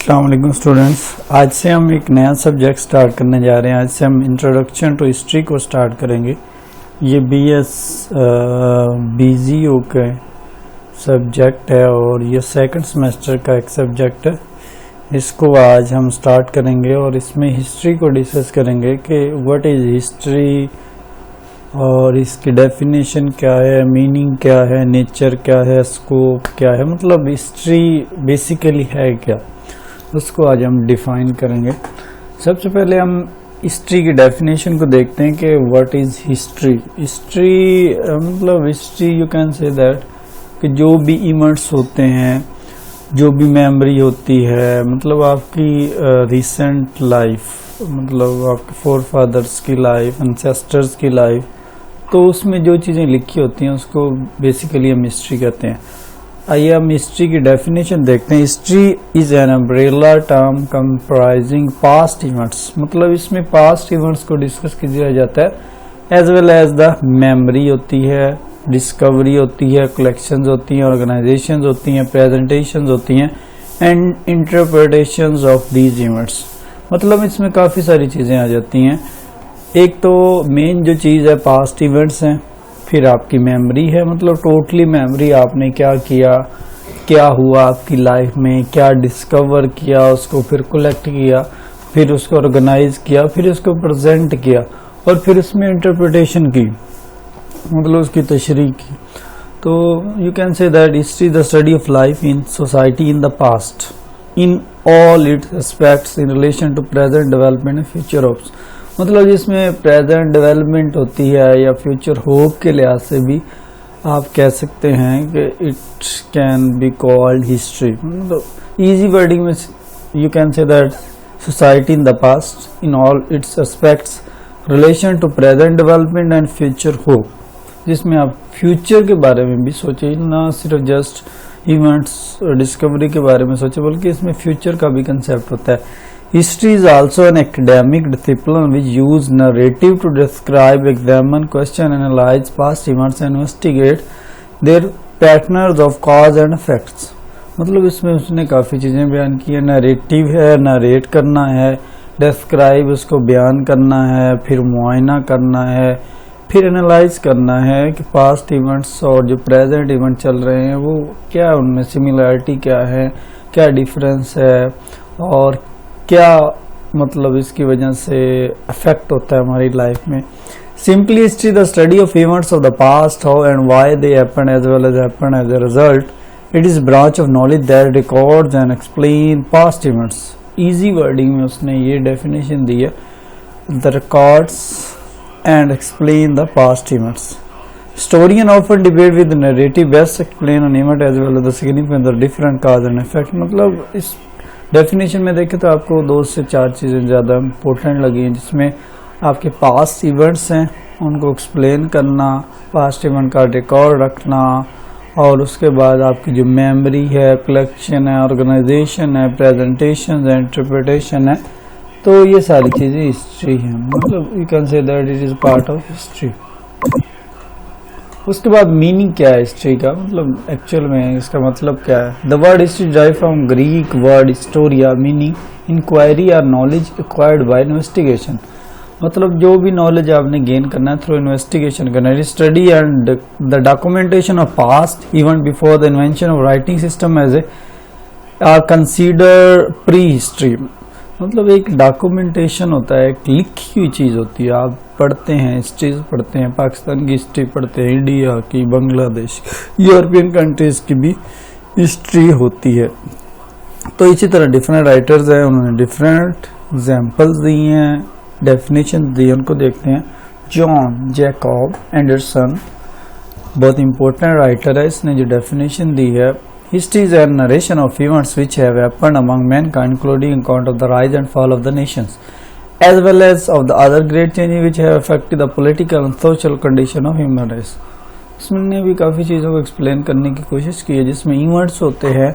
अस्सलाम वालेकुम स्टूडेंट्स। आज से हम एक नया सब्जेक्ट स्टार्ट करने जा रहे हैं। आज से हम इंट्रोडक्शन टू हिस्ट्री को स्टार्ट करेंगे। ये BSBGO का सब्जेक्ट है और ये सेकंड सेमेस्टर का एक सब्जेक्ट है। इसको आज हम स्टार्ट करेंगे और इसमें हिस्ट्री को डिस्कस करेंगे कि व्हाट इज़ हिस्ट्री और इसकी डेफिनेशन क्या है, मीनिंग क्या है, नेचर क्या है, स्कोप क्या है, मतलब हिस्ट्री बेसिकली है क्या, उसको आज हम डिफाइन करेंगे। सबसे पहले हम हिस्ट्री की डेफिनेशन को देखते हैं कि व्हाट इज़ हिस्ट्री। हिस्ट्री मतलब history you can say that कि जो भी इवेंट्स होते हैं, जो भी मेमोरी होती है, मतलब आपकी रिसेंट लाइफ, मतलब आपके फोर फादर्स की लाइफ, एंसेस्टर्स की लाइफ, तो उसमें जो चीज़ें लिखी होती हैं उसको बेसिकली हम हिस्ट्री कहते हैं। आइए हम हिस्ट्री की डेफिनेशन देखते हैं। History is an umbrella term comprising past events, मतलब इसमें पास्ट इवेंट्स को डिस्कस किया जाता है, as well as the memory होती है, डिस्कवरी होती है, कलेक्शंस होती हैं, ऑर्गेनाइजेशंस होती हैं, प्रेजेंटेशंस होती हैं and interpretations of these events. मतलब इसमें काफ़ी सारी चीज़ें आ जाती हैं। एक तो मेन जो चीज़ है पास्ट इवेंट्स हैं, फिर आपकी मेमोरी है, मतलब टोटली मेमोरी, आपने क्या किया, क्या हुआ आपकी लाइफ में, क्या डिस्कवर किया, उसको फिर कलेक्ट किया, फिर उसको ऑर्गेनाइज किया, फिर उसको प्रेजेंट किया और फिर उसमें इंटरप्रिटेशन की, मतलब उसकी तशरीह की। तो you can say that history the study of life in society in the past in all its aspects in relation to present development and future hopes. मतलब जिसमें प्रेजेंट डेवलपमेंट होती है या फ्यूचर होप के लिहाज से भी आप कह सकते हैं कि it can be called history. मतलब इजी वर्डिंग में you can say that society in the past in all its aspects relation to present development and future hope, जिसमें आप फ्यूचर के बारे में भी सोचे, ना सिर्फ जस्ट इवेंट्स डिस्कवरी के बारे में सोचे, बल्कि इसमें फ्यूचर का भी कंसेप्ट होता है। History is also an academic discipline which use narrative to describe, examine, question, analyze past events and investigate their patterns of cause and effects। मतलब इसमें उसने काफ़ी चीज़ें बयान की है। नरेटिव है, नरेट करना है, डिस्क्राइब उसको बयान करना है, फिर मुआयना करना है, फिर एनालाइज करना है कि पास्ट इवेंट्स और जो प्रेजेंट इवेंट चल रहे हैं वो क्या, उनमें सिमिलरिटी क्या है, क्या डिफरेंस है और क्या मतलब इसकी वजह से अफेक्ट होता है हमारी लाइफ में। Simply history the study of events of the past, how and why they happen as well as happen as a result. It is branch of knowledge that records and explain past events. Easy wording में उसने ये definition दी है, the records and explain the past events. Historian often debate with the narrative best explain an event as well as the significance of different cause and effect। मतलब इस definition में देखें तो आपको 2 से 4 चीज़ें ज़्यादा इम्पोर्टेंट लगी हैं, जिसमें आपके पास्ट इवेंट्स हैं उनको एक्सप्लेन करना, पास्ट इवेंट का रिकॉर्ड रखना, और उसके बाद आपकी जो मेमोरी है, कलेक्शन है, ऑर्गेनाइजेशन है, प्रेजेंटेशन है, इंटरप्रिटेशन है, तो ये सारी चीज़ें हिस्ट्री हैं। मतलब you can say that it is part of history. उसके बाद मीनिंग क्या है हिस्ट्री का, मतलब एक्चुअल में इसका मतलब क्या है। The word history drive from Greek word historia meaning inquiry और नॉलेज एक्वायर्ड बाय इन्वेस्टिगेशन। मतलब जो भी नॉलेज आपने गेन करना है थ्रू इन्वेस्टिगेशन करना है। Study and the documentation of past even before the invention of writing system as a are consider prehistory. मतलब एक डॉक्यूमेंटेशन होता है, एक लिखी हुई चीज़ होती है। आप पढ़ते हैं, हिस्ट्री पढ़ते हैं, पाकिस्तान की हिस्ट्री पढ़ते हैं, इंडिया की, बांग्लादेश, यूरोपियन कंट्रीज़ की भी हिस्ट्री होती है। तो इसी तरह डिफरेंट राइटर्स हैं, उन्होंने डिफरेंट एग्जाम्पल्स दी हैं, डेफिनेशन दी हैं, उनको देखते हैं। जॉन जैकब एंडरसन बहुत इंपॉर्टेंट राइटर है, इसने जो डेफिनेशन दी है, history is a narration of events which have happened among mankind, including account of the rise and fall of the nations, as well as of the other great changes which have affected the political and social condition of human race। इसमें भी काफ़ी चीज़ों को explain करने की कोशिश की है, जिसमें इवेंट्स होते हैं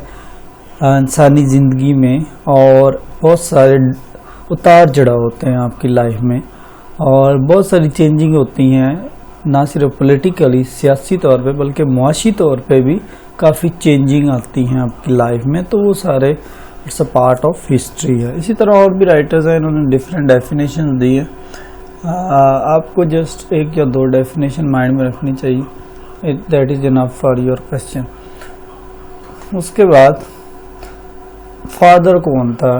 इंसानी ज़िंदगी में और बहुत सारे उतार चढ़ाव होते हैं आपकी लाइफ में, और बहुत सारी चेंजिंग होती हैं, ना सिर्फ पॉलिटिकली सियासी तौर पे बल्कि मुआशी तौर पे भी काफ़ी चेंजिंग आती हैं आपकी लाइफ में। तो वो सारे it's a part of history है। इसी तरह और भी राइटर्स हैं, इन्होंने डिफरेंट डेफिनेशन दी है। आपको जस्ट एक या दो डेफिनेशन माइंड में रखनी चाहिए, that is enough for your question. उसके बाद फादर कौन था?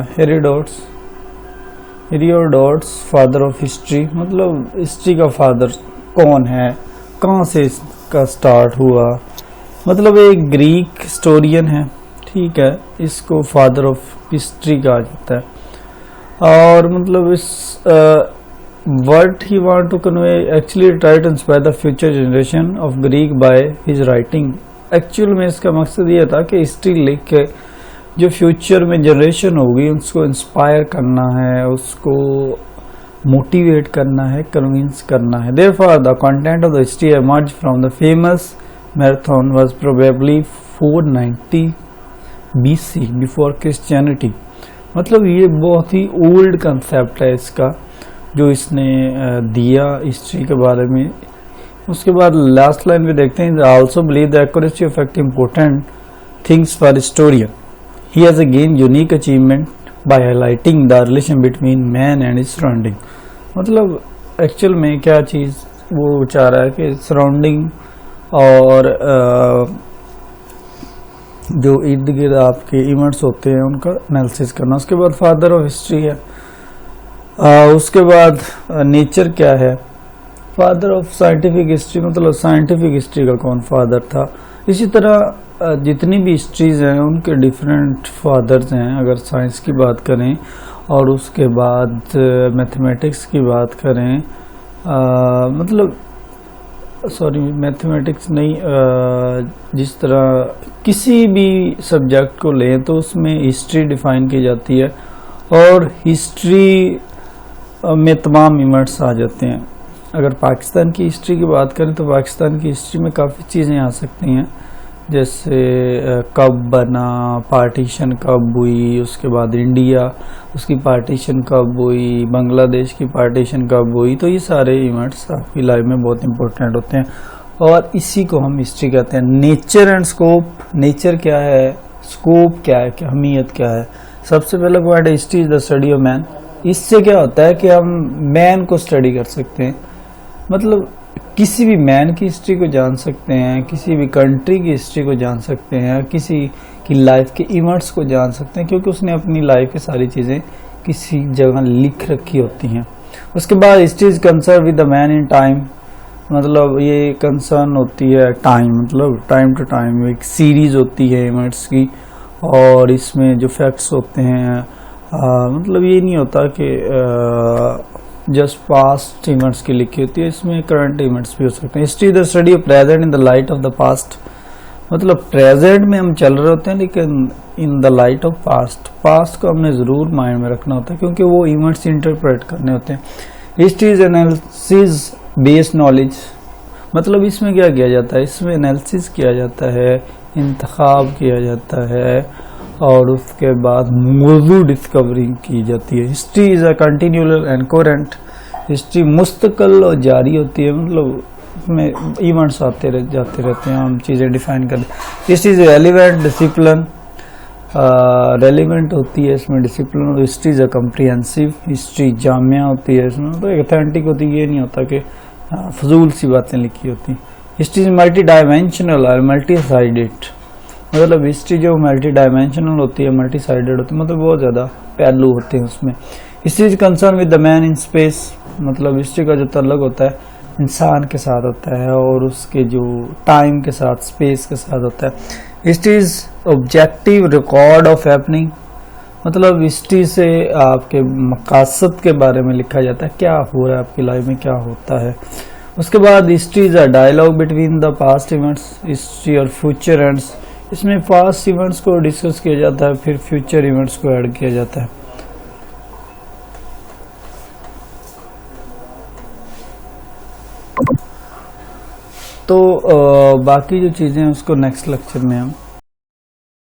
हेरोडोटस फादर ऑफ हिस्ट्री, मतलब हिस्ट्री का फादर कौन है, कहाँ से इसका स्टार्ट हुआ, मतलब एक ग्रीक हिस्टोरियन है, ठीक है, इसको फादर ऑफ हिस्ट्री कहा जाता है। और मतलब इस what he want to convey actually try to inspire the future generation of Greek by his writing। Actual में इसका मकसद ये था कि हिस्ट्री लिख के जो फ्यूचर में जनरेशन होगी उसको इंस्पायर करना है, उसको मोटिवेट करना है, कन्विंस करना है। Therefore the content of the history emerged from the famous marathon was probably 490 BC before Christianity। मतलब ये बहुत ही ओल्ड कंसेप्ट है इसका जो इसने दिया हिस्ट्री के बारे में। उसके बाद लास्ट लाइन में देखते हैं, also believe the accuracy of fact important things for historian, he has again unique achievement by highlighting the relation between man and his surrounding. मतलब एक्चुअल में क्या चीज़ वो चाह रहा है कि सराउंडिंग और जो इर्द गिर्द आपके इवेंट्स होते हैं उनका एनालिसिस करना। उसके बाद फादर ऑफ हिस्ट्री है। उसके बाद नेचर क्या है? फादर ऑफ साइंटिफिक हिस्ट्री, मतलब साइंटिफिक हिस्ट्री का कौन फादर था। इसी तरह जितनी भी हिस्ट्रीज हैं उनके डिफरेंट फादर्स हैं। अगर साइंस की बात करें और उसके बाद मैथमेटिक्स की बात करें, मतलब सॉरी मैथमेटिक्स नहीं, जिस तरह किसी भी सब्जेक्ट को लें तो उसमें हिस्ट्री डिफाइन की जाती है और हिस्ट्री में तमाम इवेंट्स आ जाते हैं। अगर पाकिस्तान की हिस्ट्री की बात करें तो पाकिस्तान की हिस्ट्री में काफ़ी चीज़ें आ सकती हैं, जैसे कब बना, पार्टीशन कब हुई, उसके बाद इंडिया उसकी पार्टीशन कब हुई, बांग्लादेश की पार्टीशन कब हुई। तो ये सारे इवेंट्स आपकी लाइफ में बहुत इंपॉर्टेंट होते हैं और इसी को हम हिस्ट्री कहते हैं। नेचर एंड स्कोप, नेचर क्या है, स्कोप क्या है, क्या अहमियत क्या है। सबसे पहला पॉइंट है history is the study of man. इससे क्या होता है कि हम मैन को स्टडी कर सकते हैं, मतलब किसी भी मैन की हिस्ट्री को जान सकते हैं, किसी भी कंट्री की हिस्ट्री को जान सकते हैं, किसी की लाइफ के इवेंट्स को जान सकते हैं, क्योंकि उसने अपनी लाइफ की सारी चीज़ें किसी जगह लिख रखी होती हैं। उसके बाद history is concern with the man in time, मतलब ये कंसर्न होती है टाइम, मतलब टाइम टू टाइम एक सीरीज होती है इवेंट्स की और इसमें जो फैक्ट्स होते हैं मतलब ये नहीं होता कि जस्ट पास्ट इवेंट्स की लिखी होती है, इसमें करंट इवेंट्स भी हो सकते हैं। History the study of present in the light of the past, मतलब प्रेजेंट में हम चल रहे होते हैं लेकिन in the light of past, past को हमने ज़रूर माइंड में रखना होता है क्योंकि वो इवेंट्स इंटरप्रेट करने होते हैं। History is analysis based knowledge, मतलब इसमें क्या किया जाता है, इसमें एनालिसिस किया जाता है, इंतखाब किया जाता है और उसके बाद मौजूद डिस्कवरी की जाती है। History is a continual and current, history मुस्तकिल और जारी होती है, मतलब उसमें इवेंट्स आते जाते रहते हैं, हम चीज़ें डिफाइन करते हैं। History is relevant discipline, relevant होती है इसमें discipline. History is a comprehensive, history Jamia होती है इसमें, तो ऑथेंटिक होती है, ये नहीं होता कि फजूल सी बातें लिखी होती। हिस्ट्री इज मल्टी डायमेंशनल और मल्टी साइडेड, मतलब हिस्ट्री जो मल्टी डायमेंशनल होती है, मल्टी साइडेड होती है, मतलब बहुत ज़्यादा पहलू होते हैं उसमें। History is concern with the man in space, मतलब हिस्ट्री का जो तल्लुक होता है इंसान के साथ होता है और उसके जो टाइम के साथ, स्पेस के साथ होता है। History is objective record of happening, मतलब हिस्ट्री से आपके मकासद के बारे में लिखा जाता है, क्या हो रहा है आपकी लाइफ में, क्या होता है। उसके बाद history is a dialogue between the past events, history और फ्यूचर इवेंट्स, इसमें पास्ट इवेंट्स को डिस्कस किया जाता है, फिर फ्यूचर इवेंट्स को ऐड किया जाता है। तो बाकी जो चीज़ें हैं उसको नेक्स्ट लेक्चर में हम